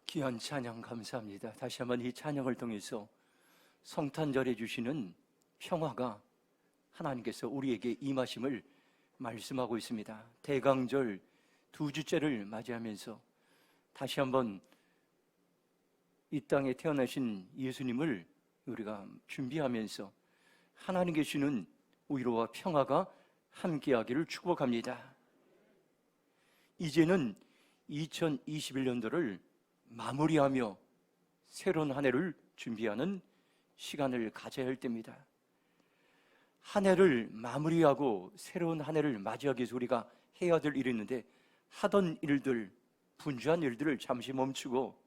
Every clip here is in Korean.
귀한 찬양 감사합니다. 다시 한번 이 찬양을 통해서 성탄절에 주시는 평화가 하나님께서 우리에게 임하심을 말씀하고 있습니다. 대강절 두 주째를 맞이하면서 다시 한번 이 땅에 태어나신 예수님을 우리가 준비하면서 하나님께 주시는 위로와 평화가 함께하기를 축복합니다. 이제는 2021년도를 마무리하며 새로운 한 해를 준비하는 시간을 가져야 할 때입니다. 한 해를 마무리하고 새로운 한 해를 맞이하기 위해서 우리가 해야 될 일이 있는데, 하던 일들, 분주한 일들을 잠시 멈추고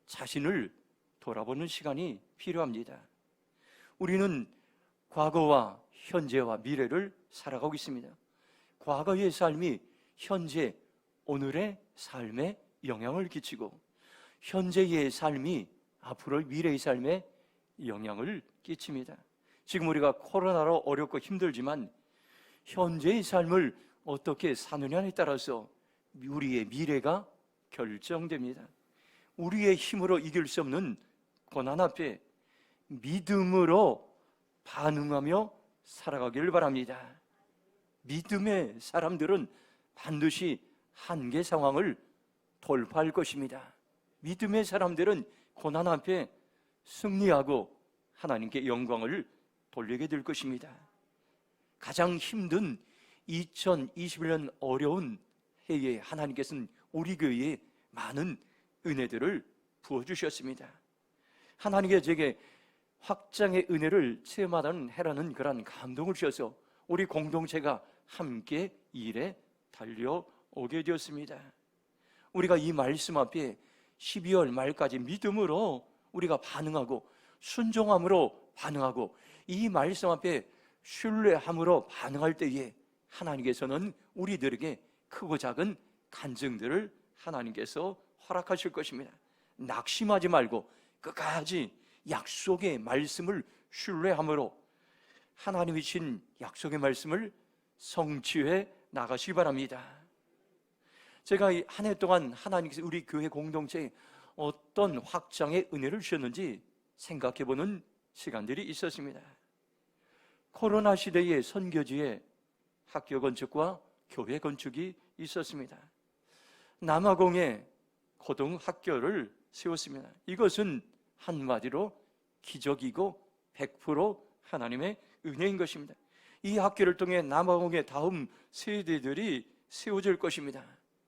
자신을 돌아보는 시간이 필요합니다. 우리는 과거와 현재와 미래를 살아가고 있습니다. 과거의 삶이 현재, 오늘의 삶에 영향을 끼치고, 현재의 삶이 앞으로 미래의 삶에 영향을 끼칩니다. 지금 우리가 코로나로 어렵고 힘들지만 현재의 삶을 어떻게 사느냐에 따라서 우리의 미래가 결정됩니다. 우리의 힘으로 이길 수 없는 고난 앞에 믿음으로 반응하며 살아가기를 바랍니다. 믿음의 사람들은 반드시 한계 상황을 돌파할 것입니다. 믿음의 사람들은 고난 앞에 승리하고 하나님께 영광을 돌리게 될 것입니다. 가장 힘든 2021년 어려운 해에 하나님께서는 우리 교회에 많은 은혜들을 부어주셨습니다. 하나님께서 제게 확장의 은혜를 체험하는 해라는 그런 감동을 주셔서 우리 공동체가 함께 일에 달려오게 되었습니다. 우리가 이 말씀 앞에 12월 말까지 믿음으로 우리가 반응하고 순종함으로 반응하고 이 말씀 앞에 신뢰함으로 반응할 때에 하나님께서는 우리들에게 크고 작은 간증들을 하나님께서 허락하실 것입니다. 낙심하지 말고 끝까지 약속의 말씀을 신뢰함으로 하나님이 주신 약속의 말씀을 성취해 나가시기 바랍니다. 제가 한 해 동안 하나님께서 우리 교회 공동체에 어떤 확장의 은혜를 주셨는지 생각해보는 시간들이 있었습니다. 코로나 시대의 선교지에 학교 건축과 교회 건축이 있었습니다. 남아공에 고등학교를 세웠습니다. 이것은 한마디로 기적이고 100% 하나님의 은혜인 것입니다. 이 학교를 통해 남아공의 다음 세대들이 세워질 것입니다.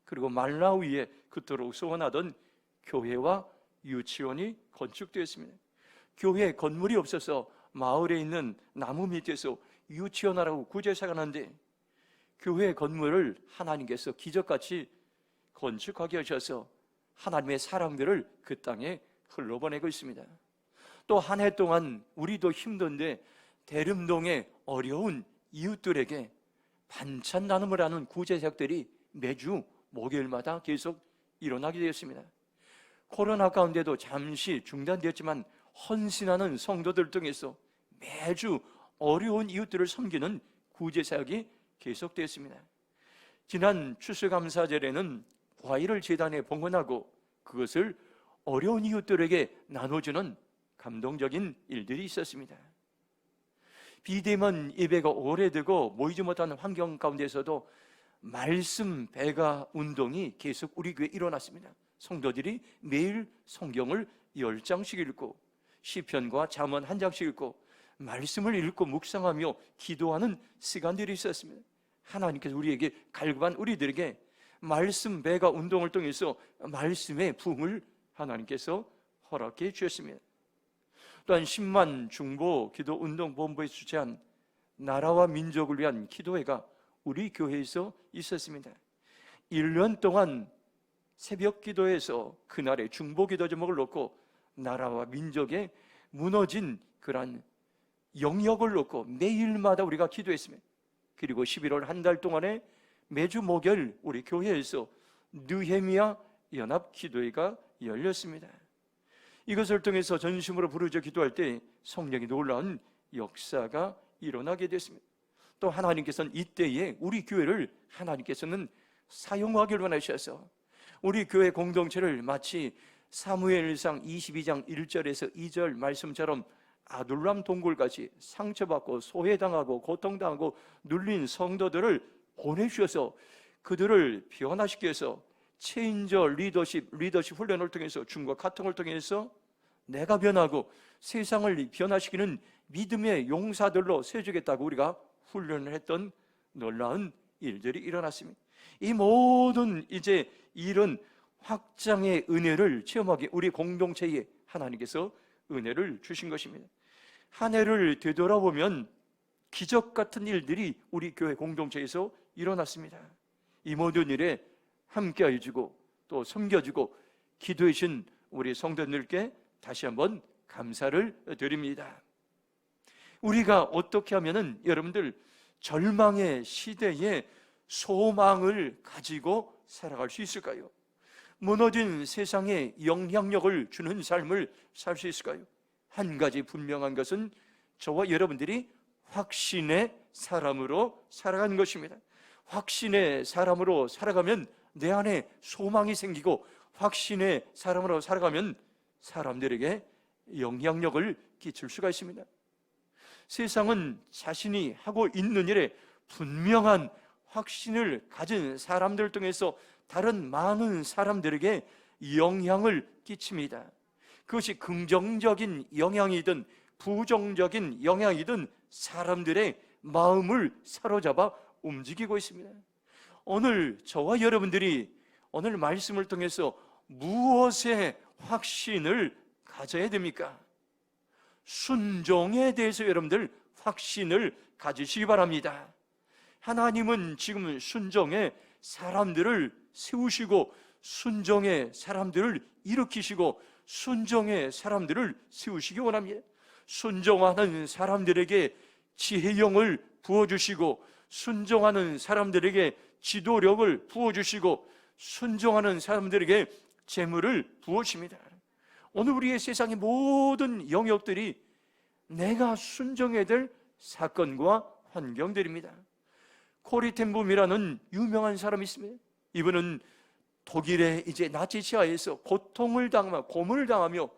그리고 말라위에 그토록 소원하던 교회와 유치원이 건축되었습니다. 교회 건물이 없어서 마을에 있는 나무 밑에서 유치원하라고 구제사가 하는데 교회 건물을 하나님께서 기적같이 건축하게 하셔서 하나님의 사랑들을 그 땅에 흘러보내고 있습니다. 또 한 해 동안 우리도 힘든데 대림동의 어려운 이웃들에게 반찬 나눔을 하는 구제사역들이 매주 목요일마다 계속 일어나게 되었습니다. 코로나 가운데도 잠시 중단되었지만 헌신하는 성도들 통해서 매주 어려운 이웃들을 섬기는 구제사역이 계속되었습니다. 지난 추수감사절에는 과일을 재단에 봉헌하고 그것을 어려운 이웃들에게 나눠주는 감동적인 일들이 있었습니다. 비대면 예배가 오래되고 모이지 못하는 환경 가운데서도 말씀 배가 운동이 계속 우리 교회에 일어났습니다. 성도들이 매일 성경을 10장씩 읽고 시편과 잠언 1장씩 읽고 말씀을 읽고 묵상하며 기도하는 시간들이 있었습니다. 하나님께서 우리에게 갈급한 우리들에게 말씀 배가 운동을 통해서 말씀의 부흥을 하나님께서 허락해 주셨습니다. 또한 10만 중보 기도 운동 본부에서 주최한 나라와 민족을 위한 기도회가 우리 교회에서 있었습니다. 1년 동안 새벽 기도에서 그날의 중보 기도 제목을 놓고 나라와 민족의 무너진 그러한 영역을 놓고 매일마다 우리가 기도했습니다. 그리고 11월 한 달 동안에 매주 목요일 우리 교회에서 느헤미야 연합 기도회가 열렸습니다. 이것을 통해서 전심으로 부르짖어 기도할 때 성령의 놀라운 역사가 일어나게 됐습니다. 또 하나님께서는 이때에 우리 교회를 하나님께서는 사용하기를 원하셔서 우리 교회 공동체를 마치 사무엘상 22장 1절에서 2절 말씀처럼 아둘람 동굴같이 상처받고 소외당하고 고통당하고 눌린 성도들을 보내주셔서 그들을 변화시키기 위해서 체인저 리더십 훈련을 통해서 중과 카통을 통해서 내가 변하고 세상을 변화시키는 믿음의 용사들로 세워주겠다고 우리가 훈련을 했던 놀라운 일들이 일어났습니다. 이 모든 이제 이런 확장의 은혜를 체험하기 우리 공동체에 하나님께서 은혜를 주신 것입니다. 한 해를 되돌아보면 기적 같은 일들이 우리 교회 공동체에서 일어났습니다. 이 모든 일에 함께해 주고 또 섬겨주고 기도해 주신 우리 성도들께 다시 한번 감사를 드립니다. 우리가 어떻게 하면은 여러분들 절망의 시대에 소망을 가지고 살아갈 수 있을까요? 무너진 세상에 영향력을 주는 삶을 살 수 있을까요? 한 가지 분명한 것은 저와 여러분들이 확신의 사람으로 살아가는 것입니다. 확신의 사람으로 살아가면 내 안에 소망이 생기고 확신의 사람으로 살아가면 사람들에게 영향력을 끼칠 수가 있습니다. 세상은 자신이 하고 있는 일에 분명한 확신을 가진 사람들 통해서 다른 많은 사람들에게 영향을 끼칩니다. 그것이 긍정적인 영향이든 부정적인 영향이든 사람들의 마음을 사로잡아 움직이고 있습니다. 오늘 저와 여러분들이 오늘 말씀을 통해서 무엇에 확신을 가져야 됩니까? 순종에 대해서 여러분들 확신을 가지시기 바랍니다. 하나님은 지금 순종에 사람들을 세우시고 순종의 사람들을 일으키시고 순종의 사람들을 세우시기 원합니다. 순종하는 사람들에게 지혜영을 부어주시고 순종하는 사람들에게 지도력을 부어주시고 순종하는 사람들에게 재물을 부어주십니다. 오늘 우리의 세상의 모든 영역들이 내가 순종해야 될 사건과 환경들입니다. 코리 텐붐이라는 유명한 사람이 있습니다. 이분은 독일의 이제 나치 시하에서 고통을 당하며 고문을 당하며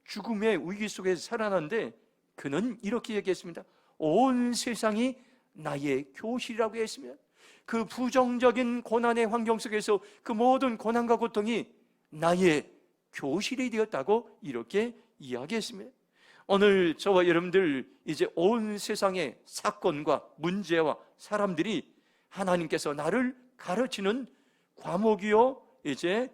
죽음의 위기 속에서 살아났는데 그는 이렇게 얘기했습니다. 온 세상이 나의 교실이라고 했습니다. 그 부정적인 고난의 환경 속에서 그 모든 고난과 고통이 나의 교실이 되었다고 이렇게 이야기했습니다. 오늘 저와 여러분들 이제 온 세상의 사건과 문제와 사람들이 하나님께서 나를 가르치는 과목이요 이제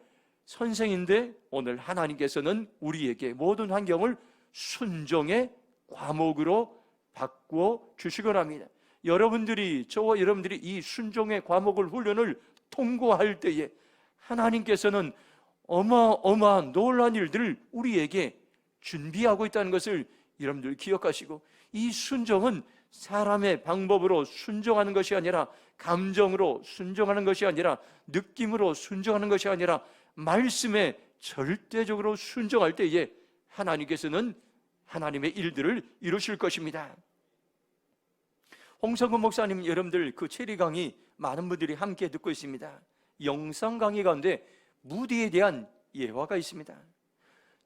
선생인데 오늘 하나님께서는 우리에게 모든 환경을 순종의 과목으로 바꾸어 주시곤 합니다. 여러분들이 저와 여러분들이 이 순종의 과목을 훈련을 통과할 때에 하나님께서는 어마어마한 놀라운 일들을 우리에게 준비하고 있다는 것을 여러분들 기억하시고 이 순종은 사람의 방법으로 순종하는 것이 아니라 감정으로 순종하는 것이 아니라 느낌으로 순종하는 것이 아니라 말씀에 절대적으로 순종할 때에 하나님께서는 하나님의 일들을 이루실 것입니다. 홍성근 목사님 여러분들 그 체리 강의 많은 분들이 함께 듣고 있습니다. 영상 강의 가운데 무디에 대한 예화가 있습니다.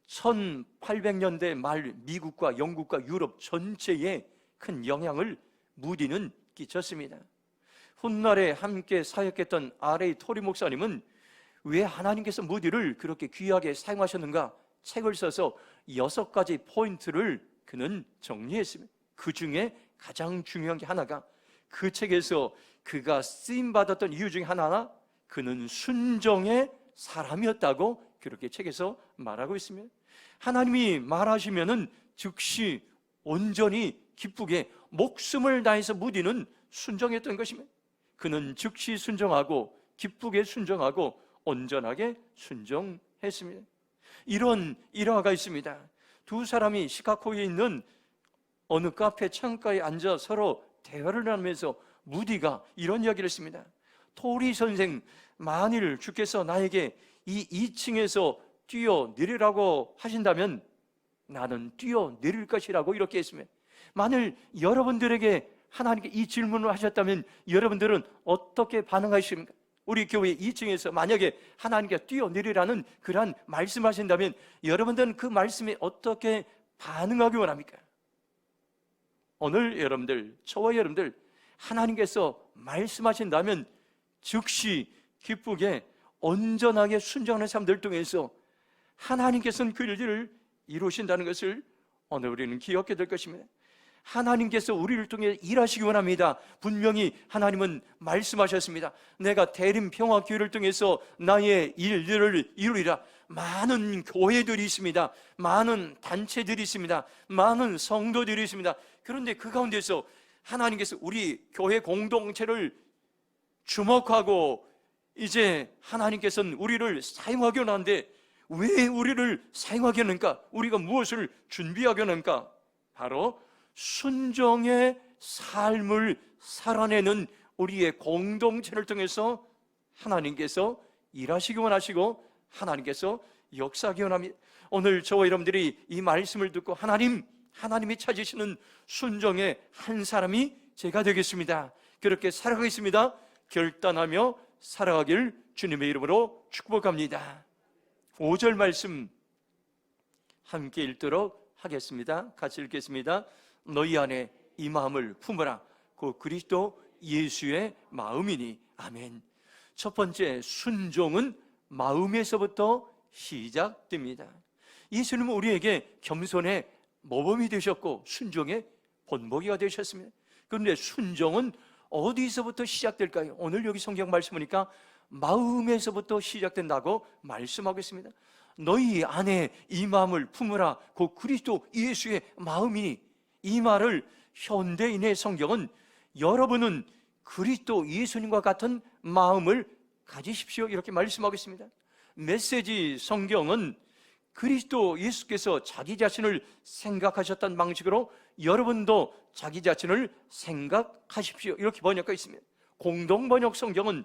1800년대 말 미국과 영국과 유럽 전체에 큰 영향을 무디는 끼쳤습니다. 훗날에 함께 사역했던 R.A. 토리 목사님은 왜 하나님께서 무디를 그렇게 귀하게 사용하셨는가 책을 써서 6가지 포인트를 그는 정리했습니다. 그 중에 가장 중요한 게 하나가 그 책에서 그가 쓰임받았던 이유 중에 하나가 그는 순종의 사람이었다고 그렇게 책에서 말하고 있습니다. 하나님이 말하시면은 즉시 온전히 기쁘게 목숨을 다해서 무디는 순종했던 것입니다. 그는 즉시 순종하고 기쁘게 순종하고 온전하게 순종했습니다. 이런 일화가 있습니다. 두 사람이 시카고에 있는 어느 카페 창가에 앉아 서로 대화를 나누면서 무디가 이런 이야기를 했습니다. 토리 선생, 만일 주께서 나에게 이 2층에서 뛰어내리라고 하신다면 나는 뛰어내릴 것이라고 이렇게 했습니다. 만일 여러분들에게 하나님께 이 질문을 하셨다면 여러분들은 어떻게 반응하십니까? 우리 교회 2층에서 만약에 하나님께서 뛰어내리라는 그러한 말씀하신다면 여러분들은 그 말씀에 어떻게 반응하기 원합니까? 오늘 여러분들, 저와 여러분들 하나님께서 말씀하신다면 즉시 기쁘게 온전하게 순종하는 사람들 통해서 하나님께서는 그 일들을 이루신다는 것을 오늘 우리는 기억해야 될 것입니다. 하나님께서 우리를 통해 일하시기 원합니다. 분명히 하나님은 말씀하셨습니다. 내가 대림 평화교회를 통해서 나의 일들을 이루리라. 많은 교회들이 있습니다. 많은 단체들이 있습니다. 많은 성도들이 있습니다. 그런데 그 가운데서 하나님께서 우리 교회 공동체를 주목하고 이제 하나님께서는 우리를 사용하게 하는데 왜 우리를 사용하게 하는가? 우리가 무엇을 준비하게 하는가? 바로 순종의 삶을 살아내는 우리의 공동체를 통해서 하나님께서 일하시기 원하시고 하나님께서 역사하기 원합니다. 오늘 저와 여러분들이 이 말씀을 듣고 하나님이 찾으시는 순종의 한 사람이 제가 되겠습니다. 그렇게 살아가겠습니다. 결단하며 살아가길 주님의 이름으로 축복합니다. 5절 말씀 함께 읽도록 하겠습니다. 같이 읽겠습니다. 너희 안에 이 마음을 품으라. 그 그리스도 예수의 마음이니. 아멘. 첫 번째, 순종은 마음에서부터 시작됩니다. 예수님은 우리에게 겸손의 모범이 되셨고 순종의 본보기가 되셨습니다. 그런데 순종은 어디서부터 시작될까요? 오늘 여기 성경 말씀 보니까 마음에서부터 시작된다고 말씀하고 있습니다. 너희 안에 이 마음을 품으라. 그 그리스도 예수의 마음이니. 이 말을 현대인의 성경은 여러분은 그리스도 예수님과 같은 마음을 가지십시오 이렇게 말씀하고 있습니다. 메시지 성경은 그리스도 예수께서 자기 자신을 생각하셨던 방식으로 여러분도 자기 자신을 생각하십시오 이렇게 번역하고 있습니다. 공동 번역 성경은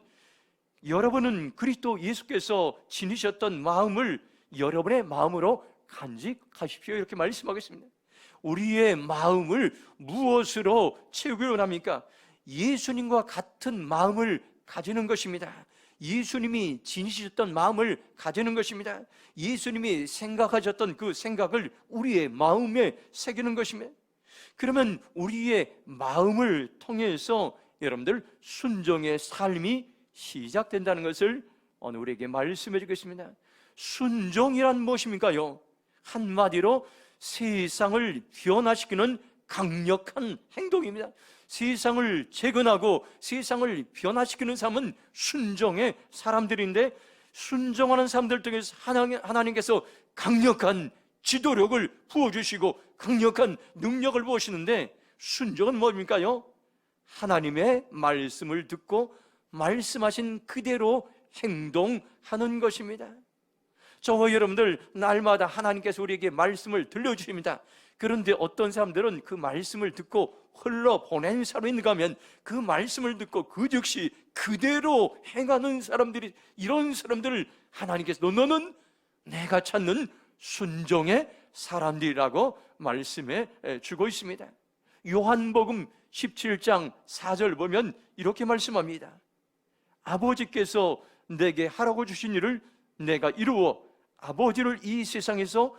여러분은 그리스도 예수께서 지니셨던 마음을 여러분의 마음으로 간직하십시오 이렇게 말씀하고 있습니다. 우리의 마음을 무엇으로 채우기 원합니까? 예수님과 같은 마음을 가지는 것입니다. 예수님이 지니셨던 마음을 가지는 것입니다. 예수님이 생각하셨던 그 생각을 우리의 마음에 새기는 것입니다. 그러면 우리의 마음을 통해서 여러분들 순종의 삶이 시작된다는 것을 오늘 우리에게 말씀해 주겠습니다. 순종이란 무엇입니까요? 한마디로 세상을 변화시키는 강력한 행동입니다. 세상을 재건하고 세상을 변화시키는 삶은 순종의 사람들인데 순종하는 사람들 통해서 하나님께서 강력한 지도력을 부어주시고 강력한 능력을 부으시는데 순종은 뭡니까요? 하나님의 말씀을 듣고 말씀하신 그대로 행동하는 것입니다. 저와 여러분들 날마다 하나님께서 우리에게 말씀을 들려주십니다. 그런데 어떤 사람들은 그 말씀을 듣고 흘러보낸 사람이 있는가 하면 그 말씀을 듣고 그 즉시 그대로 행하는 사람들이, 이런 사람들을 하나님께서 너는 내가 찾는 순종의 사람들이라고 말씀해 주고 있습니다. 요한복음 17장 4절 보면 이렇게 말씀합니다. 아버지께서 내게 하라고 주신 일을 내가 이루어 아버지를 이 세상에서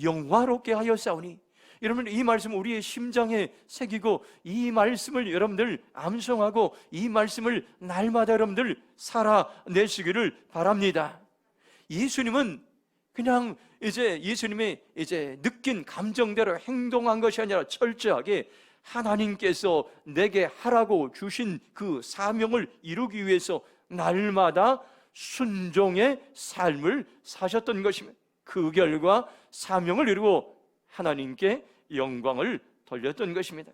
영화롭게 하였사오니. 여러분, 이 말씀 우리의 심장에 새기고 이 말씀을 여러분들 암송하고 이 말씀을 날마다 여러분들 살아내시기를 바랍니다. 예수님은 그냥 예수님이 느낀 감정대로 행동한 것이 아니라 철저하게 하나님께서 내게 하라고 주신 그 사명을 이루기 위해서 날마다 순종의 삶을 사셨던 것입니다. 그 결과 사명을 이루고 하나님께 영광을 돌렸던 것입니다.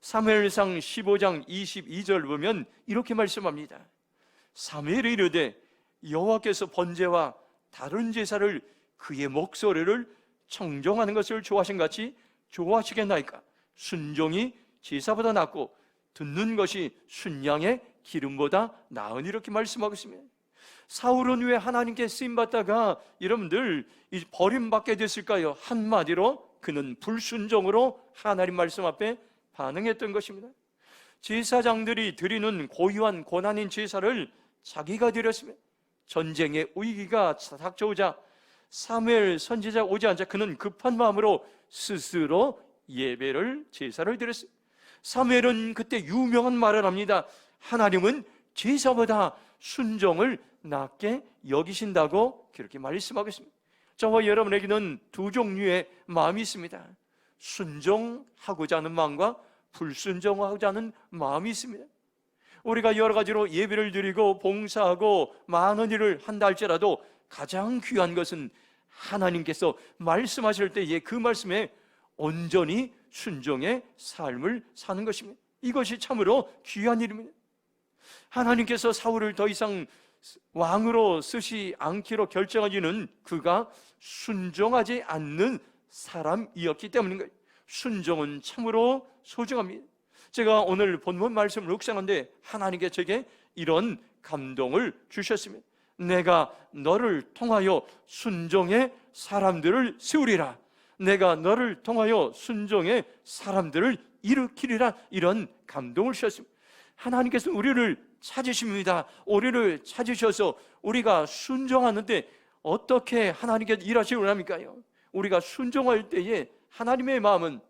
사무엘상 15장 22절 보면 이렇게 말씀합니다. 사무엘이 이르되 여호와께서 번제와 다른 제사를 그의 목소리를 청종하는 것을 좋아하신 같이 좋아하시겠나이까? 순종이 제사보다 낫고 듣는 것이 순양의 기름보다 나으니, 이렇게 말씀하고 있습니다. 사울은 왜 하나님께 쓰임받다가 여러분들 버림받게 됐을까요? 한마디로 그는 불순종으로 하나님 말씀 앞에 반응했던 것입니다. 제사장들이 드리는 고유한 고난인 제사를 자기가 드렸으며 전쟁의 위기가 닥쳐오자 사무엘 선지자가 오지 않자 그는 급한 마음으로 스스로 예배를 제사를 드렸습니다. 사무엘은 그때 유명한 말을 합니다. 하나님은 제사보다 순종을 낫게 여기신다고 그렇게 말씀하고 있습니다. 저와 여러분에게는 두 종류의 마음이 있습니다. 순종하고자 하는 마음과 불순종하고자 하는 마음이 있습니다. 우리가 여러 가지로 예배를 드리고 봉사하고 많은 일을 한다 할지라도 가장 귀한 것은 하나님께서 말씀하실 때에 그 말씀에 온전히 순종의 삶을 사는 것입니다. 이것이 참으로 귀한 일입니다. 하나님께서 사울을 더 이상 왕으로 쓰시 않기로 결정한 이유는 그가 순종하지 않는 사람이었기 때문인 거예요. 순종은 참으로 소중합니다. 제가 오늘 본문 말씀을 묵상하는데 하나님께 제게 이런 감동을 주셨습니다. 내가 너를 통하여 순종의 사람들을 세우리라. 내가 너를 통하여 순종의 사람들을 일으키리라. 이런 감동을 주셨습니다. 하나님께서 우리를 찾으십니다. 우리를 찾으셔서 우리가 순종하는데 어떻게 하나님께서 일하시려고 합니까요? 우리가 순종할 때에 하나님의 마음은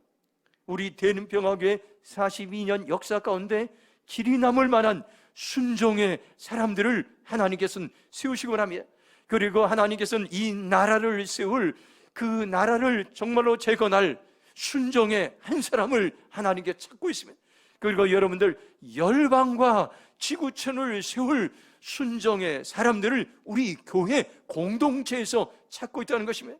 우리 대는평화교회 42년 역사 가운데 길이 남을 만한 순종의 사람들을 하나님께서는 세우시고 합니다. 그리고 하나님께서는 이 나라를 세울 그 나라를 정말로 재건할 순종의 한 사람을 하나님께 찾고 있습니다. 그리고 여러분들 열방과 지구촌을 세울 순종의 사람들을 우리 교회 공동체에서 찾고 있다는 것입니다.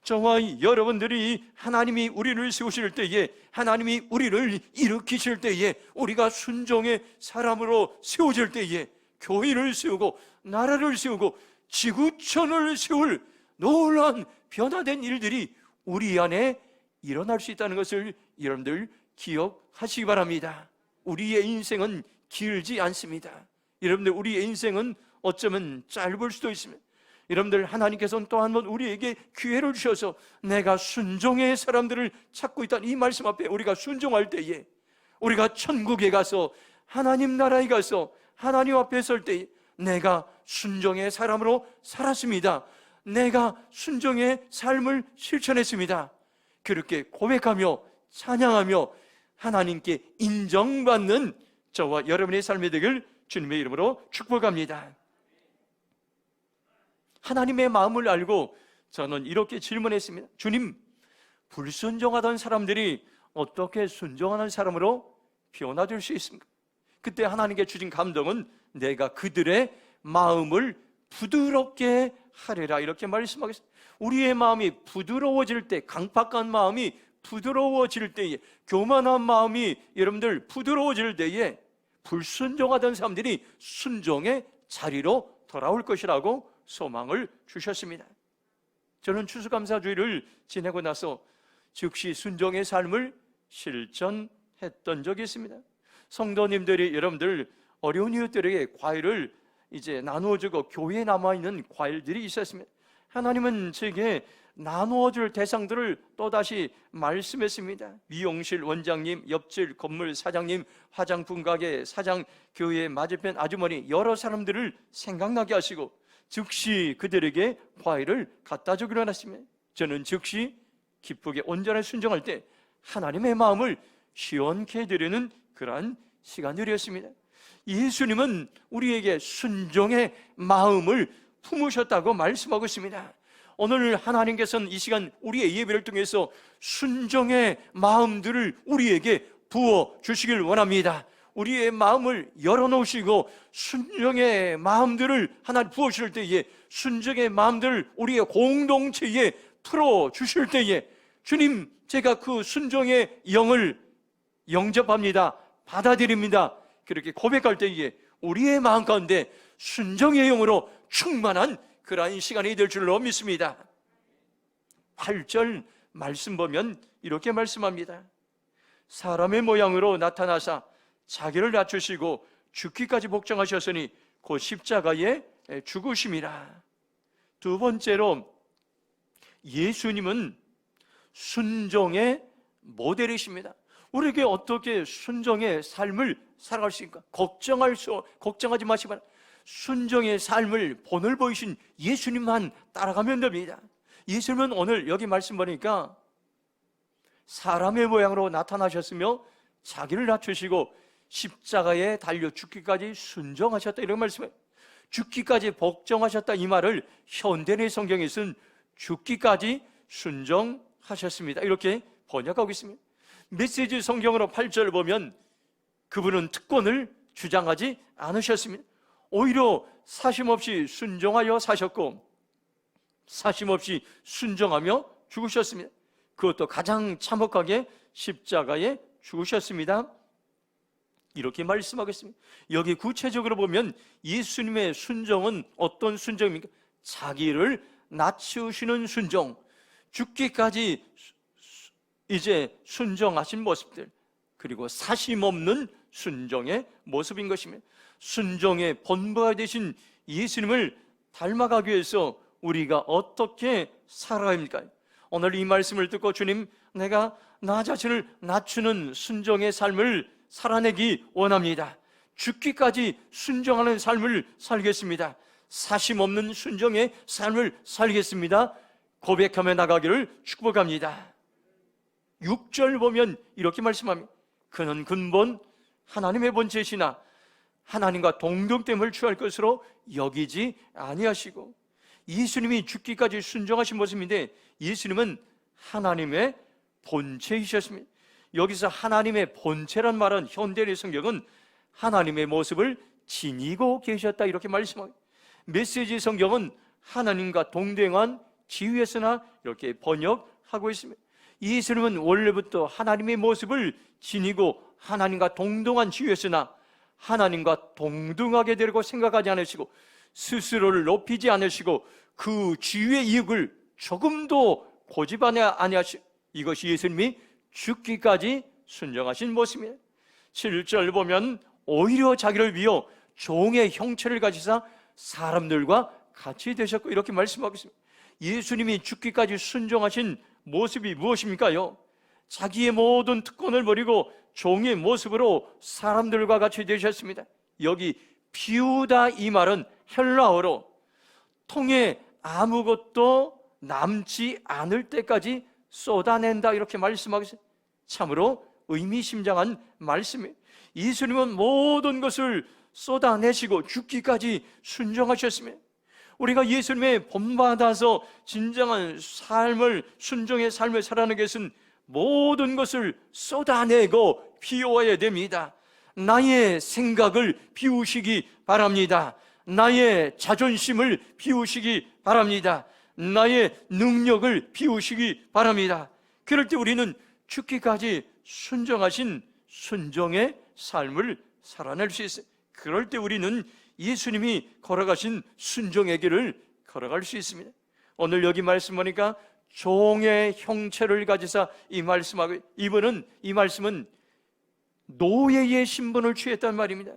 저와 여러분들이 하나님이 우리를 세우실 때에, 하나님이 우리를 일으키실 때에, 우리가 순종의 사람으로 세워질 때에 교회를 세우고 나라를 세우고 지구촌을 세울 놀라운 변화된 일들이 우리 안에 일어날 수 있다는 것을 여러분들 기억하시기 바랍니다. 우리의 인생은 길지 않습니다. 여러분들 우리의 인생은 어쩌면 짧을 수도 있습니다. 여러분들 하나님께서는 또 한 번 우리에게 기회를 주셔서 내가 순종의 사람들을 찾고 있다는 이 말씀 앞에 우리가 순종할 때에, 우리가 천국에 가서 하나님 나라에 가서 하나님 앞에 설 때에 내가 순종의 사람으로 살았습니다. 내가 순종의 삶을 실천했습니다. 그렇게 고백하며 찬양하며 하나님께 인정받는 저와 여러분의 삶이 되길 주님의 이름으로 축복합니다. 하나님의 마음을 알고 저는 이렇게 질문했습니다. 주님, 불순종하던 사람들이 어떻게 순종하는 사람으로 변화될 수 있습니까? 그때 하나님께 주신 감동은 내가 그들의 마음을 부드럽게 하리라, 이렇게 말씀하겠습니다. 우리의 마음이 부드러워질 때, 강팍한 마음이 부드러워질 때에, 교만한 마음이 여러분들 부드러워질 때에 불순종하던 사람들이 순종의 자리로 돌아올 것이라고 소망을 주셨습니다. 저는 추수감사주의를 지내고 나서 즉시 순종의 삶을 실천했던 적이 있습니다. 성도님들이 여러분들 어려운 이웃들에게 과일을 이제 나누어주고 교회에 남아있는 과일들이 있었습니다. 하나님은 제게 나누어줄 대상들을 또다시 말씀했습니다. 미용실 원장님, 옆집 건물 사장님, 화장품 가게 사장, 교회 맞은편 아주머니, 여러 사람들을 생각나게 하시고 즉시 그들에게 과일을 갖다 주기로 하셨습니다. 저는 즉시 기쁘게 온전히 순종할 때 하나님의 마음을 시원케 해드리는 그러한 시간들이었습니다. 예수님은 우리에게 순종의 마음을 품으셨다고 말씀하고 있습니다. 오늘 하나님께서는 이 시간 우리의 예배를 통해서 순종의 마음들을 우리에게 부어 주시길 원합니다. 우리의 마음을 열어놓으시고 순종의 마음들을 하나님 부어주실 때에, 순종의 마음들을 우리의 공동체에 풀어주실 때에 주님, 제가 그 순종의 영을 영접합니다, 받아들입니다, 그렇게 고백할 때에 우리의 마음 가운데 순종의 영으로 충만한 그러한 시간이 될 줄로 믿습니다. 8절 말씀 보면 이렇게 말씀합니다. 사람의 모양으로 나타나사 자기를 낮추시고 죽기까지 복종하셨으니 곧 십자가에 죽으심이라. 두 번째로 예수님은 순종의 모델이십니다. 우리에게 어떻게 순종의 삶을 살아갈 수 있을까? 걱정하지 마시기 바랍니다. 순종의 삶을 본을 보이신 예수님만 따라가면 됩니다. 예수님은 오늘 여기 말씀 보니까 사람의 모양으로 나타나셨으며 자기를 낮추시고 십자가에 달려 죽기까지 순종하셨다, 이런 말씀이에요. 죽기까지 복종하셨다, 이 말을 현대의 성경에 쓴 죽기까지 순종하셨습니다, 이렇게 번역하고 있습니다. 메시지 성경으로 8절 보면 그분은 특권을 주장하지 않으셨습니다. 오히려 사심없이 순종하여 사셨고 사심없이 순종하며 죽으셨습니다. 그것도 가장 참혹하게 십자가에 죽으셨습니다, 이렇게 말씀하겠습니다. 여기 구체적으로 보면 예수님의 순종은 어떤 순종입니까? 자기를 낮추시는 순종, 죽기까지 이제 순종하신 모습들, 그리고 사심없는 순종의 모습인 것입니다. 순종의 본보가 되신 예수님을 닮아가기 위해서 우리가 어떻게 살아야 합니까? 오늘 이 말씀을 듣고 주님, 내가 나 자신을 낮추는 순종의 삶을 살아내기 원합니다. 죽기까지 순종하는 삶을 살겠습니다. 사심 없는 순종의 삶을 살겠습니다, 고백하며 나가기를 축복합니다. 6절 보면 이렇게 말씀합니다. 그는 근본 하나님의 본체시나 하나님과 동등됨을 취할 것으로 여기지 아니하시고, 예수님이 죽기까지 순종하신 모습인데 예수님은 하나님의 본체이셨습니다. 여기서 하나님의 본체란 말은 현대의 성경은 하나님의 모습을 지니고 계셨다, 이렇게 말씀합니다. 메시지 성경은 하나님과 동등한 지위에서나 이렇게 번역하고 있습니다. 예수님은 원래부터 하나님의 모습을 지니고 하나님과 동등한 지위였으나 하나님과 동등하게 되려고 생각하지 않으시고 스스로를 높이지 않으시고 그 지위의 이익을 조금도 고집하지 아니하시고, 이것이 예수님이 죽기까지 순종하신 모습입니다. 7절 보면 오히려 자기를 비워 종의 형체를 가지사 사람들과 같이 되셨고, 이렇게 말씀하고 있습니다. 예수님이 죽기까지 순종하신 모습이 무엇입니까요? 자기의 모든 특권을 버리고 종의 모습으로 사람들과 같이 되셨습니다. 여기 비우다, 이 말은 헬라어로 통에 아무것도 남지 않을 때까지 쏟아낸다, 이렇게 말씀하고 있어요. 참으로 의미심장한 말씀이에요. 예수님은 모든 것을 쏟아내시고 죽기까지 순종하셨습니다. 우리가 예수님의 본받아서 진정한 삶을, 순종의 삶을 살아가는 것은 모든 것을 쏟아내고 비워야 됩니다. 나의 생각을 비우시기 바랍니다. 나의 자존심을 비우시기 바랍니다. 나의 능력을 비우시기 바랍니다. 그럴 때 우리는 죽기까지 순종하신 순종의 삶을 살아낼 수 있어요. 그럴 때 우리는 예수님이 걸어가신 순종의 길을 걸어갈 수 있습니다. 오늘 여기 말씀 보니까 종의 형체를 가지사 이 말씀하고, 이분은, 이 말씀은 노예의 신분을 취했단 말입니다.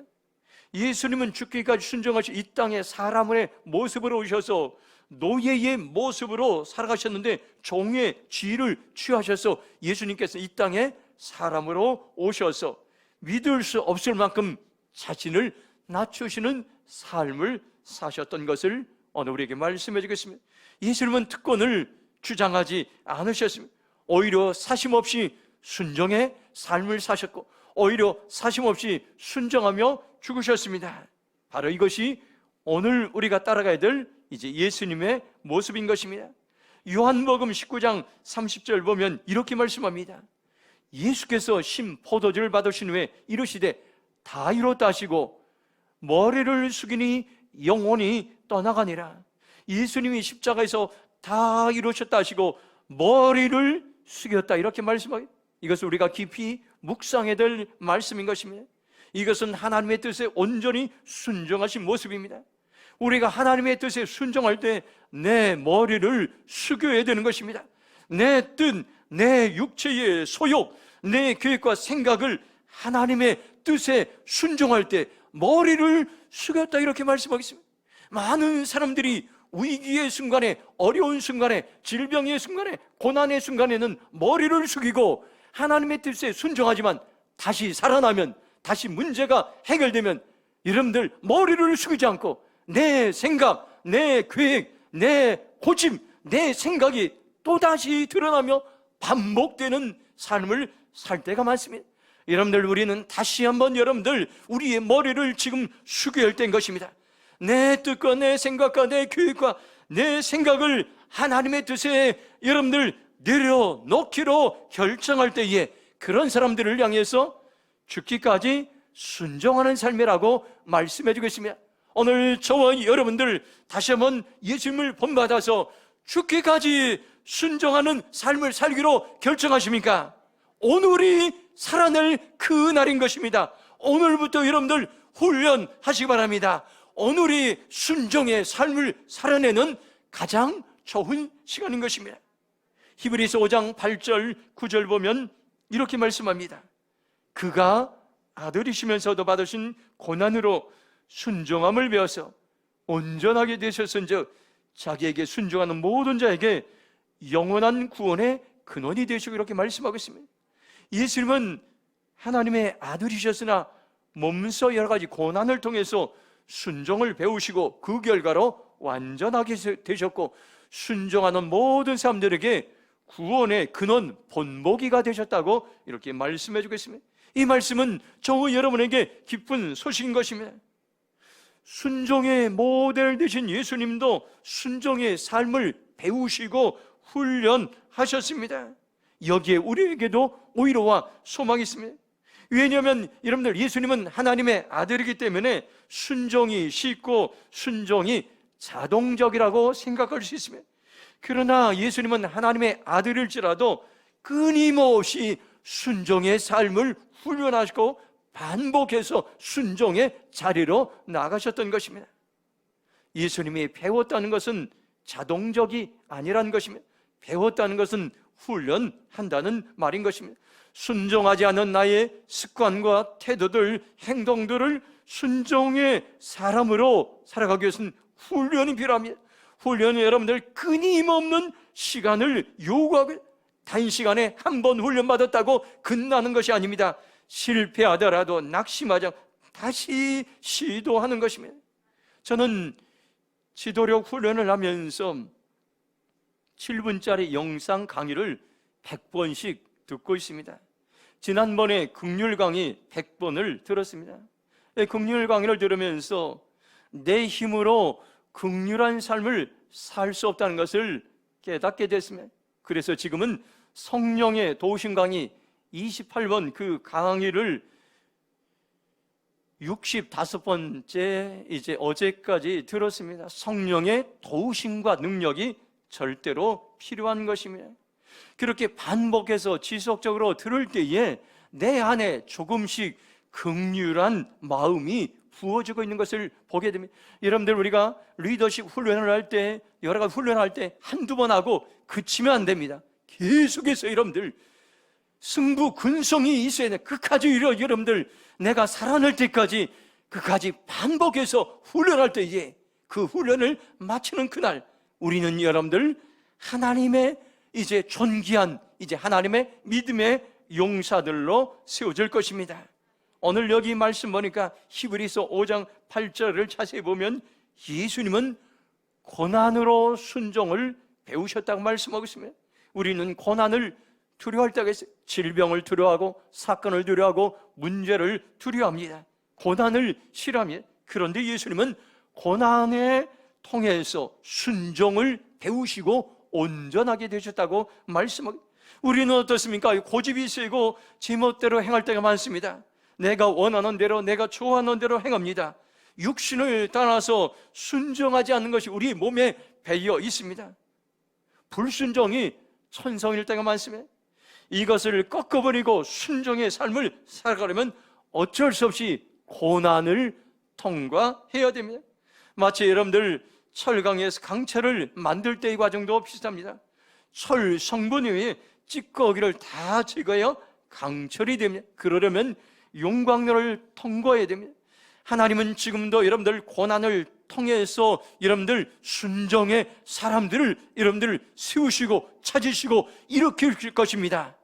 예수님은 죽기까지 순종하신 이 땅에 사람의 모습으로 오셔서 노예의 모습으로 살아가셨는데 종의 지위를 취하셔서 예수님께서 이 땅에 사람으로 오셔서 믿을 수 없을 만큼 자신을 낮추시는 삶을 사셨던 것을 오늘 우리에게 말씀해 주겠습니다. 예수님은 특권을 주장하지 않으셨습니다. 오히려 사심없이 순종의 삶을 사셨고 오히려 사심없이 순종하며 죽으셨습니다. 바로 이것이 오늘 우리가 따라가야 될 이제 예수님의 모습인 것입니다. 요한복음 19장 30절 보면 이렇게 말씀합니다. 예수께서 신 포도주를 받으신 후에 이르시되 다 이뤘다 하시고 머리를 숙이니 영혼이 떠나가니라. 예수님이 십자가에서 다 이루셨다 하시고 머리를 숙였다, 이렇게 말씀하고, 이것을 우리가 깊이 묵상해야 될 말씀인 것입니다. 이것은 하나님의 뜻에 온전히 순종하신 모습입니다. 우리가 하나님의 뜻에 순종할 때 내 머리를 숙여야 되는 것입니다. 내 뜻, 내 육체의 소욕, 내 계획과 생각을 하나님의 뜻에 순종할 때 머리를 숙였다, 이렇게 말씀하겠습니다. 많은 사람들이 위기의 순간에, 어려운 순간에, 질병의 순간에, 고난의 순간에는 머리를 숙이고 하나님의 뜻에 순종하지만 다시 살아나면, 다시 문제가 해결되면 여러분들 머리를 숙이지 않고 내 생각, 내 계획, 내 고집, 내 생각이 또다시 드러나며 반복되는 삶을 살 때가 많습니다. 여러분들, 우리는 다시 한번 여러분들 우리의 머리를 지금 숙여야 할 때인 것입니다. 내 뜻과 내 생각과 내 계획과 내 생각을 하나님의 뜻에 여러분들 내려놓기로 결정할 때에 그런 사람들을 향해서 죽기까지 순종하는 삶이라고 말씀해 주겠습니다. 오늘 저와 여러분들 다시 한번 예수님을 본받아서 죽기까지 순종하는 삶을 살기로 결정하십니까? 오늘이 살아낼 그 날인 것입니다. 오늘부터 여러분들 훈련하시기 바랍니다. 오늘이 순종의 삶을 살아내는 가장 좋은 시간인 것입니다. 히브리서 5장 8절 9절 보면 이렇게 말씀합니다. 그가 아들이시면서도 받으신 고난으로 순종함을 배워서 온전하게 되셨은즉 자기에게 순종하는 모든 자에게 영원한 구원의 근원이 되시고, 이렇게 말씀하고 있습니다. 예수님은 하나님의 아들이셨으나 몸소 여러 가지 고난을 통해서 순종을 배우시고 그 결과로 완전하게 되셨고, 순종하는 모든 사람들에게 구원의 근원, 본보기가 되셨다고 이렇게 말씀해 주겠습니다. 이 말씀은 저와 여러분에게 기쁜 소식인 것입니다. 순종의 모델 되신 예수님도 순종의 삶을 배우시고 훈련하셨습니다. 여기에 우리에게도 오히려와 소망이 있습니다. 왜냐하면 여러분들, 예수님은 하나님의 아들이기 때문에 순종이 쉽고 순종이 자동적이라고 생각할 수 있습니다. 그러나 예수님은 하나님의 아들일지라도 끊임없이 순종의 삶을 훈련하시고 반복해서 순종의 자리로 나가셨던 것입니다. 예수님이 배웠다는 것은 자동적이 아니라는 것입니다. 배웠다는 것은 훈련한다는 말인 것입니다. 순종하지 않는 나의 습관과 태도들, 행동들을 순종의 사람으로 살아가기 위해서는 훈련이 필요합니다. 훈련은 여러분들 끊임없는 시간을 요구하고, 단시간에 한 번 훈련받았다고 끝나는 것이 아닙니다. 실패하더라도 낙심하지 않고 다시 시도하는 것입니다. 저는 지도력 훈련을 하면서 7분짜리 영상 강의를 100번씩 듣고 있습니다. 지난번에 긍휼 강의 100번을 들었습니다. 긍휼 강의를 들으면서 내 힘으로 긍휼한 삶을 살 수 없다는 것을 깨닫게 됐습니다. 그래서 지금은 성령의 도우심 강의 28번 그 강의를 65번째 이제 어제까지 들었습니다. 성령의 도우심과 능력이 절대로 필요한 것입니다. 그렇게 반복해서 지속적으로 들을 때에 내 안에 조금씩 긍휼한 마음이 부어지고 있는 것을 보게 됩니다. 여러분들, 우리가 리더십 훈련을 할 때, 여러 가지 훈련할 때 한두 번 하고 그치면 안 됩니다. 계속해서 여러분들 승부 근성이 있어야 돼. 끝까지 여러분들 내가 살아날 때까지 끝까지 반복해서 훈련할 때에 그 훈련을 마치는 그날 우리는 여러분들 하나님의 이제 존귀한 이제 하나님의 믿음의 용사들로 세워질 것입니다. 오늘 여기 말씀 보니까 히브리서 5장 8절을 자세히 보면 예수님은 고난으로 순종을 배우셨다고 말씀하고 있습니다. 우리는 고난을 두려워할 때가 있어요. 질병을 두려워하고 사건을 두려워하고 문제를 두려워합니다. 고난을 싫어합니다. 그런데 예수님은 고난에 통해서 순종을 배우시고 온전하게 되셨다고 말씀하고, 우리는 어떻습니까? 고집이 세고 제멋대로 행할 때가 많습니다. 내가 원하는 대로, 내가 좋아하는 대로 행합니다. 육신을 따라서 순종하지 않는 것이 우리 몸에 배어 있습니다. 불순종이 천성일 때가 많습니다. 이것을 꺾어버리고 순종의 삶을 살아가려면 어쩔 수 없이 고난을 통과해야 됩니다. 마치 여러분들 철강에서 강철을 만들 때의 과정도 비슷합니다. 철 성분 위에 찌꺼기를 다 제거해야 강철이 됩니다. 그러려면 용광로를 통과해야 됩니다. 하나님은 지금도 여러분들 고난을 통해서 여러분들 순종의 사람들을 여러분들 세우시고 찾으시고 일으킬 것입니다.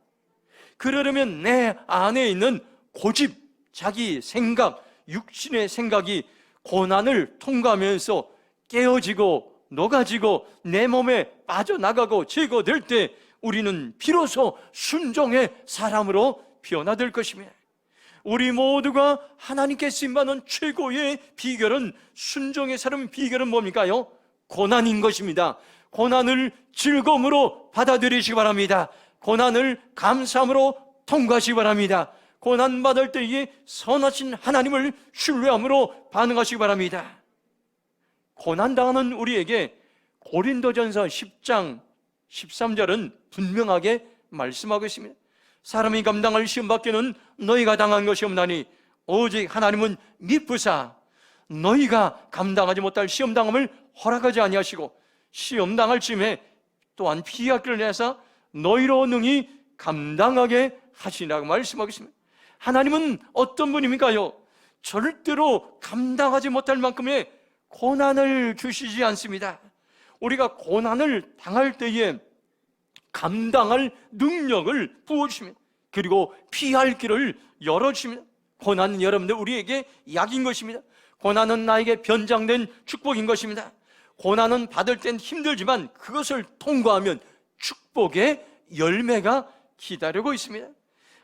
그러려면 내 안에 있는 고집, 자기 생각, 육신의 생각이 고난을 통과하면서 깨어지고 녹아지고 내 몸에 빠져나가고 제거될 때 우리는 비로소 순종의 사람으로 변화될 것입니다. 우리 모두가 하나님께 쓰임받는 최고의 비결은, 순종의 사람 비결은 뭡니까요? 고난인 것입니다. 고난을 즐거움으로 받아들이시기 바랍니다. 고난을 감사함으로 통과하시기 바랍니다. 고난받을 때에 선하신 하나님을 신뢰함으로 반응하시기 바랍니다. 고난당하는 우리에게 고린도전서 10장 13절은 분명하게 말씀하고 있습니다. 사람이 감당할 시험밖에는 너희가 당한 것이 없나니 오직 하나님은 미쁘사 너희가 감당하지 못할 시험당함을 허락하지 아니하시고 시험당할 즈음에 또한 피할 길을 내사 너희로 능히 감당하게 하시라고 말씀하고 있습니다. 하나님은 어떤 분입니까요? 절대로 감당하지 못할 만큼의 고난을 주시지 않습니다. 우리가 고난을 당할 때에 감당할 능력을 부어주십니다. 그리고 피할 길을 열어주십니다. 고난은 여러분들 우리에게 약인 것입니다. 고난은 나에게 변장된 축복인 것입니다. 고난은 받을 땐 힘들지만 그것을 통과하면 축복의 열매가 기다리고 있습니다.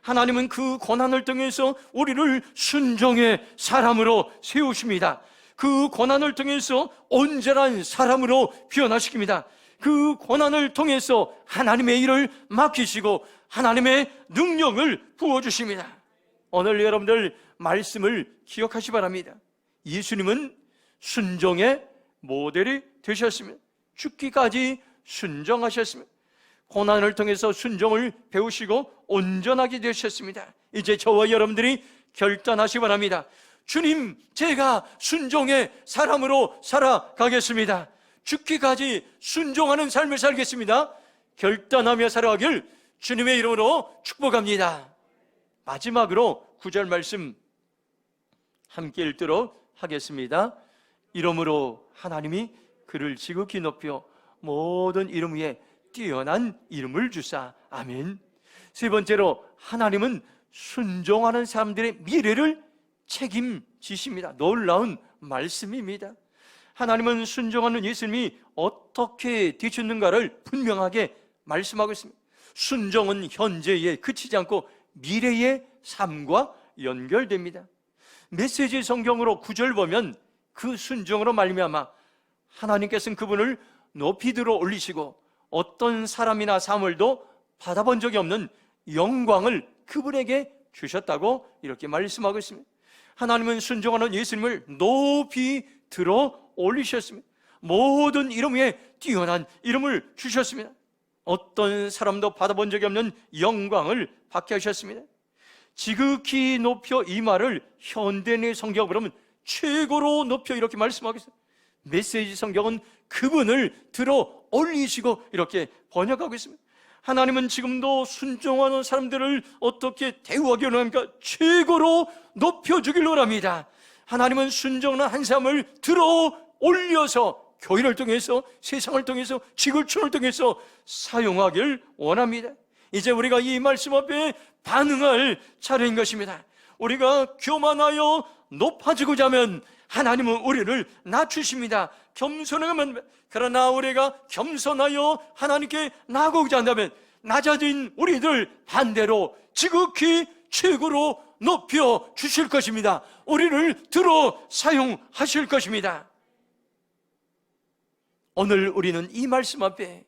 하나님은 그 고난을 통해서 우리를 순종의 사람으로 세우십니다. 그 고난을 통해서 온전한 사람으로 변화시킵니다. 그 고난을 통해서 하나님의 일을 맡기시고 하나님의 능력을 부어주십니다. 오늘 여러분들 말씀을 기억하시기 바랍니다. 예수님은 순종의 모델이 되셨습니다. 죽기까지 순종하셨습니다. 고난을 통해서 순종을 배우시고 온전하게 되셨습니다. 이제 저와 여러분들이 결단하시기 바랍니다. 주님, 제가 순종의 사람으로 살아가겠습니다. 죽기까지 순종하는 삶을 살겠습니다. 결단하며 살아가길 주님의 이름으로 축복합니다. 마지막으로 9절 말씀 함께 읽도록 하겠습니다. 이러므로 하나님이 그를 지극히 높여 모든 이름 위에 뛰어난 이름을 주사. 아멘. 세 번째로, 하나님은 순종하는 사람들의 미래를 책임지십니다. 놀라운 말씀입니다. 하나님은 순종하는 예수님이 어떻게 되셨는가를 분명하게 말씀하고 있습니다. 순종은 현재에 그치지 않고 미래의 삶과 연결됩니다. 메시지 성경으로 9절 보면 그 순종으로 말미암아 하나님께서는 그분을 높이 들어 올리시고 어떤 사람이나 사물도 받아본 적이 없는 영광을 그분에게 주셨다고 이렇게 말씀하고 있습니다. 하나님은 순종하는 예수님을 높이 들어 올리셨습니다. 모든 이름 위에 뛰어난 이름을 주셨습니다. 어떤 사람도 받아본 적이 없는 영광을 받게 하셨습니다. 지극히 높여, 이 말을 현대의 성경으로 하면 최고로 높여 이렇게 말씀하고 있어요. 메시지 성경은 그분을 들어 올리시고 이렇게 번역하고 있습니다. 하나님은 지금도 순종하는 사람들을 어떻게 대우하기를 원합니까? 최고로 높여주기를 원합니다. 하나님은 순종하는 한 사람을 들어 올려서 교회를 통해서, 세상을 통해서, 지구촌을 통해서 사용하기를 원합니다. 이제 우리가 이 말씀 앞에 반응할 차례인 것입니다. 우리가 교만하여 높아지고자 하면 하나님은 우리를 낮추십니다. 겸손하면, 그러나 우리가 겸손하여 하나님께 나아가고자 한다면 낮아진 우리들 반대로 지극히 최고로 높여 주실 것입니다. 우리를 들어 사용하실 것입니다. 오늘 우리는 이 말씀 앞에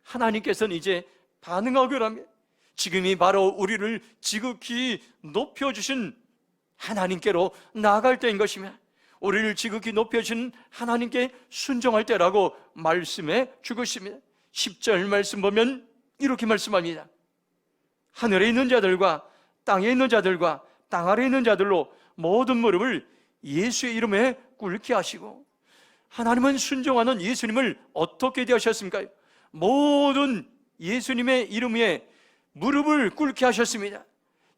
하나님께서는 이제 반응하기를 합니다. 지금이 바로 우리를 지극히 높여주신 하나님께로 나아갈 때인 것이며, 우리를 지극히 높여주신 하나님께 순종할 때라고 말씀해 주고 있습니다. 10절 말씀 보면 이렇게 말씀합니다. 하늘에 있는 자들과 땅에 있는 자들과 땅 아래에 있는 자들로 모든 무릎을 예수의 이름에 꿇게 하시고. 하나님은 순종하는 예수님을 어떻게 대하셨습니까? 모든 예수님의 이름 위에 무릎을 꿇게 하셨습니다.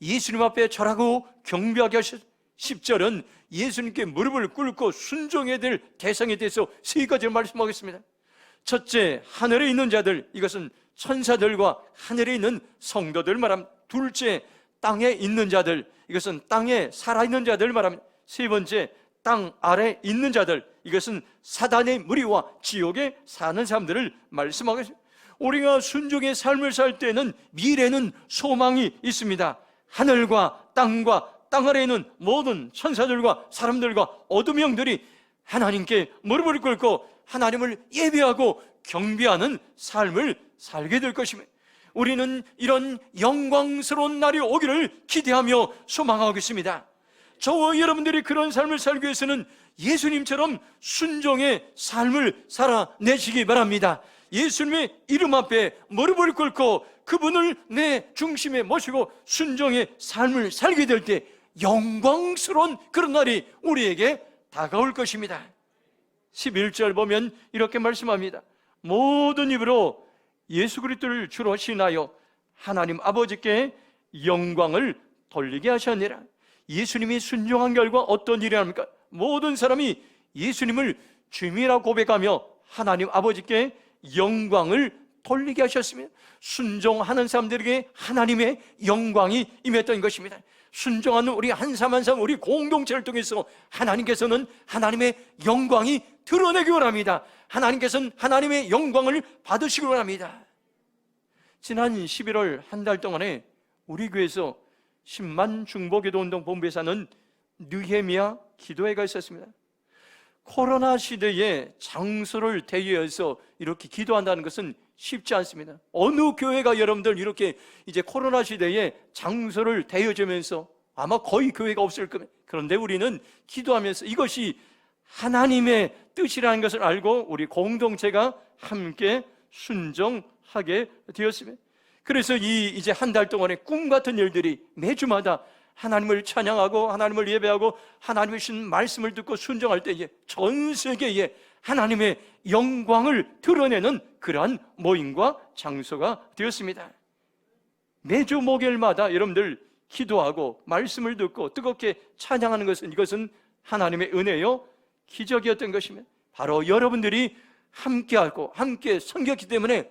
예수님 앞에 절하고 경배하게 하셨습니다. 10절은 예수님께 무릎을 꿇고 순종해야 될 대상에 대해서 세 가지를 말씀하겠습니다. 첫째, 하늘에 있는 자들, 이것은 천사들과 하늘에 있는 성도들 말합니다. 둘째, 땅에 있는 자들, 이것은 땅에 살아있는 자들 말합니다. 세 번째, 땅 아래 있는 자들, 이것은 사단의 무리와 지옥에 사는 사람들을 말씀하고 있습니다. 우리가 순종의 삶을 살 때는 미래는 소망이 있습니다. 하늘과 땅과 땅 아래에 있는 모든 천사들과 사람들과 어둠의 영들이 하나님께 무릎을 꿇고 하나님을 예배하고 경배하는 삶을 살게 될 것입니다. 우리는 이런 영광스러운 날이 오기를 기대하며 소망하고 있습니다. 저와 여러분들이 그런 삶을 살기 위해서는 예수님처럼 순종의 삶을 살아내시기 바랍니다. 예수님의 이름 앞에 무릎을 꿇고 그분을 내 중심에 모시고 순종의 삶을 살게 될 때 영광스러운 그런 날이 우리에게 다가올 것입니다. 11절 보면 이렇게 말씀합니다. 모든 입으로 예수 그리스도를 주로 신하여 하나님 아버지께 영광을 돌리게 하셨느니라. 예수님이 순종한 결과 어떤 일이 합니까? 모든 사람이 예수님을 주님이라 고백하며 하나님 아버지께 영광을 돌리게 하셨습니다. 순종하는 사람들에게 하나님의 영광이 임했던 것입니다. 순종하는 우리 한 사람 한 사람, 우리 공동체를 통해서 하나님께서는 하나님의 영광이 드러내기 원합니다. 하나님께서는 하나님의 영광을 받으시기 원합니다. 지난 11월 한 달 동안에 우리 교회에서 10만 중보기도 운동 본부에 사는 느헤미야 기도회가 있었습니다. 코로나 시대에 장소를 대여해서 이렇게 기도한다는 것은 쉽지 않습니다. 어느 교회가 여러분들 이렇게 이제 코로나 시대에 장소를 대여주면서 아마 거의 교회가 없을 겁니다. 그런데 우리는 기도하면서 이것이 하나님의 뜻이라는 것을 알고 우리 공동체가 함께 순종하게 되었습니다. 그래서 이제 한 달 동안의 꿈 같은 일들이 매주마다 하나님을 찬양하고 하나님을 예배하고 하나님의 주신 말씀을 듣고 순종할 때 전 세계에 하나님의 영광을 드러내는 그러한 모임과 장소가 되었습니다. 매주 목요일마다 여러분들 기도하고 말씀을 듣고 뜨겁게 찬양하는 것은 이것은 하나님의 은혜요 기적이었던 것입니다. 바로 여러분들이 함께하고 함께 섬겼기 때문에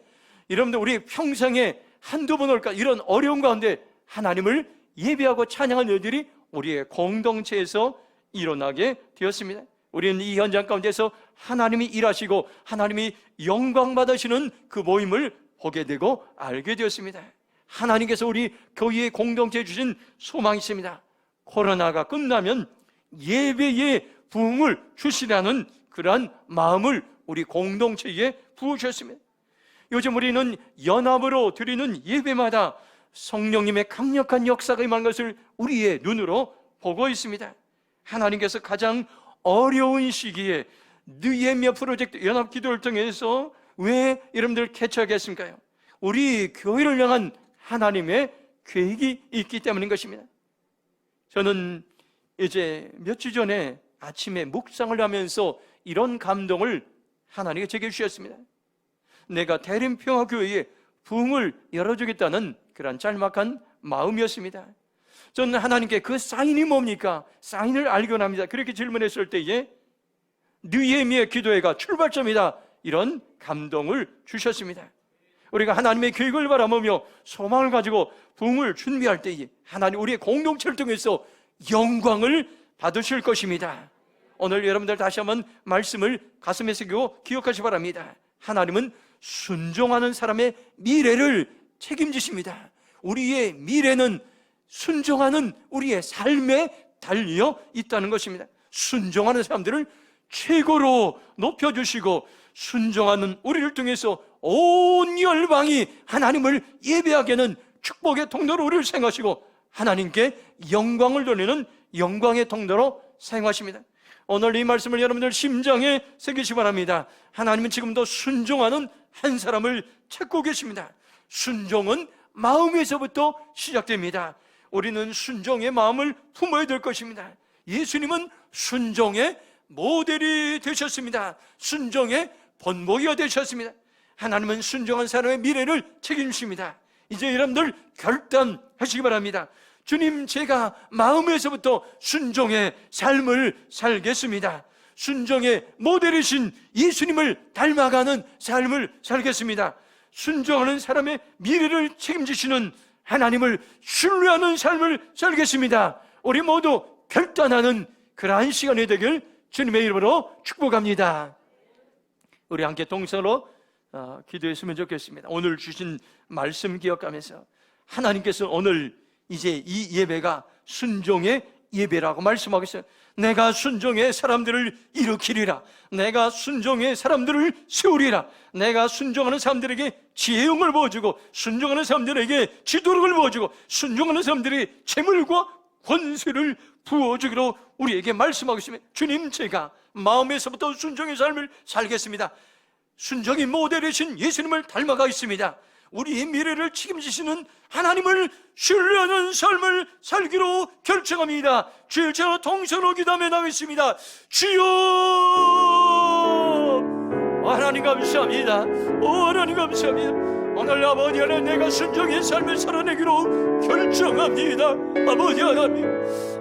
여러분들 우리 평생에 한두 번 올까 이런 어려운 가운데 하나님을 예배하고 찬양하는 일들이 우리의 공동체에서 일어나게 되었습니다. 우리는 이 현장 가운데서 하나님이 일하시고 하나님이 영광 받으시는 그 모임을 보게 되고 알게 되었습니다. 하나님께서 우리 교회의 공동체에 주신 소망이 있습니다. 코로나가 끝나면 예배의 부흥을 주시라는 그러한 마음을 우리 공동체에 부으셨습니다. 요즘 우리는 연합으로 드리는 예배마다 성령님의 강력한 역사가 임한 것을 우리의 눈으로 보고 있습니다. 하나님께서 가장 어려운 시기에 느헤미야 프로젝트 연합기도를 통해서 왜 여러분들 개척했습니까? 우리 교회를 향한 하나님의 계획이 있기 때문인 것입니다. 저는 이제 몇 주 전에 아침에 묵상을 하면서 이런 감동을 하나님께 제게 주셨습니다. 내가 대림평화교회에 부흥을 열어주겠다는 그런 짤막한 마음이었습니다. 저는 하나님께 그 사인이 뭡니까? 사인을 알기 원합니다. 그렇게 질문했을 때에 느헤미야 기도회가 출발점이다, 이런 감동을 주셨습니다. 우리가 하나님의 계획을 바라보며 소망을 가지고 부흥을 준비할 때에 하나님 우리의 공동체를 통해서 영광을 받으실 것입니다. 오늘 여러분들 다시 한번 말씀을 가슴에 새기고 기억하시기 바랍니다. 하나님은 순종하는 사람의 미래를 책임지십니다. 우리의 미래는 순종하는 우리의 삶에 달려 있다는 것입니다. 순종하는 사람들을 최고로 높여주시고 순종하는 우리를 통해서 온 열방이 하나님을 예배하게 하는 축복의 통로로 우리를 사용하시고 하나님께 영광을 돌리는 영광의 통로로 사용하십니다. 오늘 이 말씀을 여러분들 심장에 새기시기 바랍니다. 하나님은 지금도 순종하는 한 사람을 찾고 계십니다. 순종은 마음에서부터 시작됩니다. 우리는 순종의 마음을 품어야 될 것입니다. 예수님은 순종의 모델이 되셨습니다. 순종의 본보기가 되셨습니다. 하나님은 순종한 사람의 미래를 책임집니다. 이제 여러분들 결단하시기 바랍니다. 주님, 제가 마음에서부터 순종의 삶을 살겠습니다. 순종의 모델이신 예수님을 닮아가는 삶을 살겠습니다. 순종하는 사람의 미래를 책임지시는 하나님을 신뢰하는 삶을 살겠습니다. 우리 모두 결단하는 그러한 시간이 되길 주님의 이름으로 축복합니다. 우리 함께 동서로 기도했으면 좋겠습니다. 오늘 주신 말씀 기억하면서 하나님께서 오늘 이제 이 예배가 순종의 예배라고 말씀하고 있어요. 내가 순종의 사람들을 일으키리라. 내가 순종의 사람들을 세우리라. 내가 순종하는 사람들에게 지혜용을 부어주고, 순종하는 사람들에게 지도력을 부어주고, 순종하는 사람들에게 재물과 권세를 부어주기로 우리에게 말씀하고 있습니다. 주님, 제가 마음에서부터 순종의 삶을 살겠습니다. 순종의 모델이신 예수님을 닮아가겠습니다. 우리의 미래를 책임지시는 하나님을 신뢰하는 삶을 살기로 결정합니다. 주여, 제가 동서로 기도하며 나가겠습니다. 주여, 하나님 감사합니다. 오 하나님 감사합니다. 오늘 아버지 하나님, 내가 순종의 삶을 살아내기로 결정합니다. 아버지 하나님,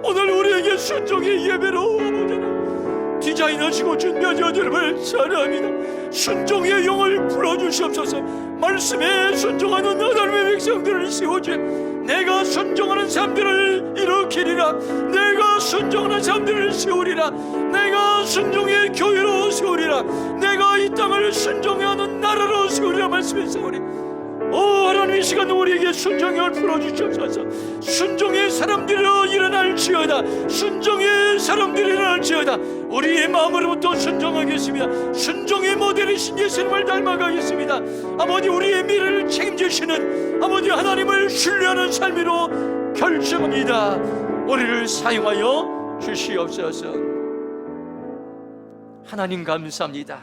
오늘 우리에게 순종의 예배로 아버지 하나님 디자인하시고 준비하신 주님을 찬양합니다. 순종의 영을 불어주시옵소서. 말씀에 순종하는 하나님의 백성들을 세워주시. 내가 순종하는 사람들을 일으키리라. 내가 순종하는 사람들을 세우리라. 내가 순종의 교회로 세우리라. 내가 이 땅을 순종하는 나라로 세우리라 말씀했사오니, 오 하나님, 이 시간 우리에게 순종의 영을 불어주시옵소서. 순종의 사람들로 일어날지어다. 순종의 사람들이 일어날지어다. 우리의 마음으로부터 순종하겠습니다. 순종의 모델이신 예수님을 닮아가겠습니다. 아버지, 우리의 미래를 책임지시는 아버지 하나님을 신뢰하는 삶으로 결정합니다. 우리를 사용하여 주시옵소서. 하나님 감사합니다.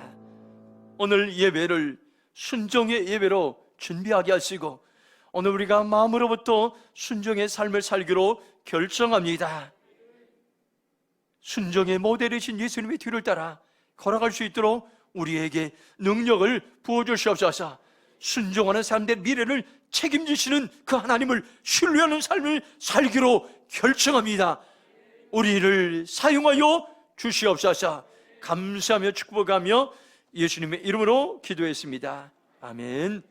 오늘 예배를 순종의 예배로 준비하게 하시고, 오늘 우리가 마음으로부터 순종의 삶을 살기로 결정합니다. 순종의 모델이신 예수님의 뒤를 따라 걸어갈 수 있도록 우리에게 능력을 부어주시옵소서. 순종하는 사람들의 미래를 책임지시는 그 하나님을 신뢰하는 삶을 살기로 결정합니다. 우리를 사용하여 주시옵소서. 감사하며 축복하며 예수님의 이름으로 기도했습니다. 아멘.